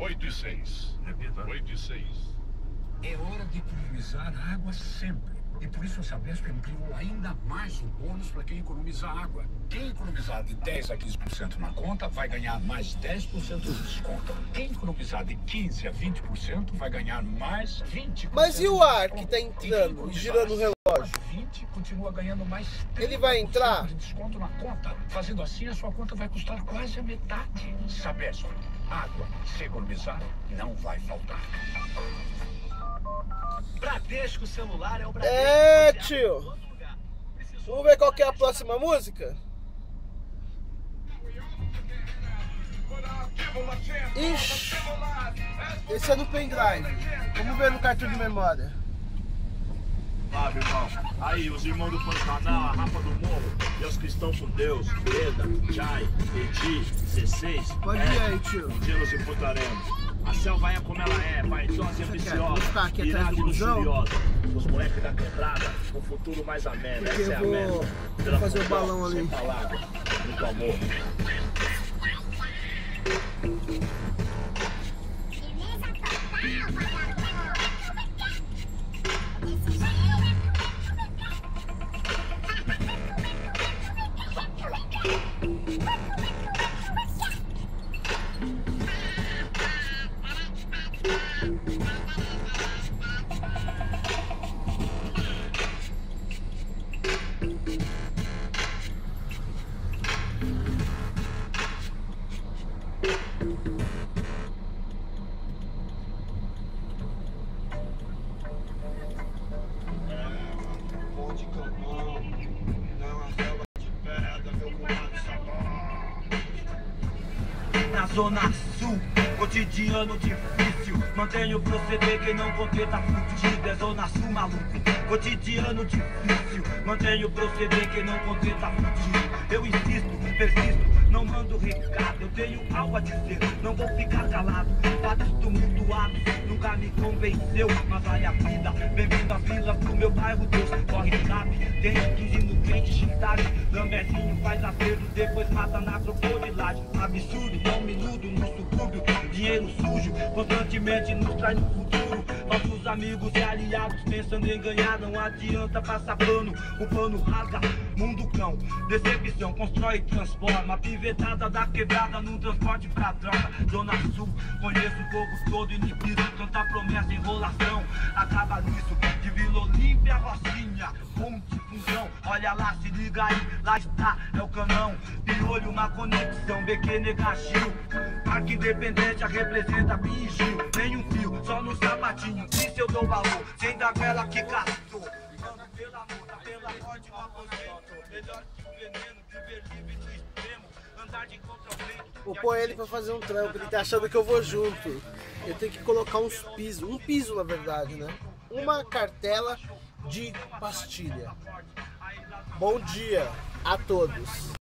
8:06. Repita. 8:06. É hora de economizar água sempre. E por isso a Sabesp ampliou ainda mais o bônus para quem economizar água. Quem economizar de 10% a 15% na conta vai ganhar mais 10% de desconto. Quem economizar de 15% a 20% vai ganhar mais 20%. Mas e o ar que tá entrando e girando o relógio? 20 continua ganhando mais 30% Ele vai entrar? de desconto na conta. Fazendo assim, a sua conta vai custar quase a metade. Sabesp, água, se economizar, não vai faltar. Bradesco Celular é o Bradesco. É, tio. Vamos ver qual que é a próxima música? Ixi, esse é no pendrive. Vamos ver no cartão de memória. Fábio, irmão. Aí, os irmãos do Pantanal, a Rafa do Morro, e os cristãos com Deus, Breda, Jai, Edi, C6. Pode ir aí, tio. Um dia nos encontraremos. A selva é como ela é, vaidosa e ambiciosa, Vou ficar aqui atrás irada do e busão. luxuriosa. Os moleques da quebrada, um futuro mais ameno, Porque essa é a eu meta. vou Pela fazer o fusão, balão ali. sem palavras, muito amor. Na Zona Sul, cotidiano difícil. Mantenho o proceder, quem não conter tá fudido. É Zona Sul, maluco. Cotidiano difícil. Mantenho o proceder, quem não conter tá fudido. Eu insisto, persisto, não mando recado. Eu tenho algo a dizer, não vou ficar calado. Fatos tumultuados, nunca me convenceu. Mas vale a vida, bem-vindo à vila pro meu bairro. Deus corre, sabe? Tem 15 no quente, chitade. Lambezinho faz acerto, depois mata na crocodilagem. Absurdo, não minuto no subúrbio. Dinheiro sujo, constantemente nos traz no futuro. Nossos amigos e aliados pensando em ganhar. Não adianta passar pano, o pano rasga. Mundo cão, decepção, constrói e transforma. Pivetada da quebrada num transporte pra droga. Zona Sul, conheço o povo todo inibido. Tanta promessa, enrolação, acaba nisso. De Vila Olímpia, Rocinha, Ponte, Fundão. Olha lá, se liga aí, lá está, é o canão. Piolho, uma conexão, BQ Negachil. Parque Independência representa bicho. Nem um fio, só no sapatinho. Isso eu dou valor, sem dar vela que castou. Pela luta, pela morte, uma aposento. Melhor que o veneno, viver livre no extremo. Andar de contra o vento. Vou pôr ele pra fazer um trampo, ele tá achando que eu vou junto. Eu tenho que colocar uns pisos, um piso na verdade, né? Uma cartela de pastilha. Bom dia a todos.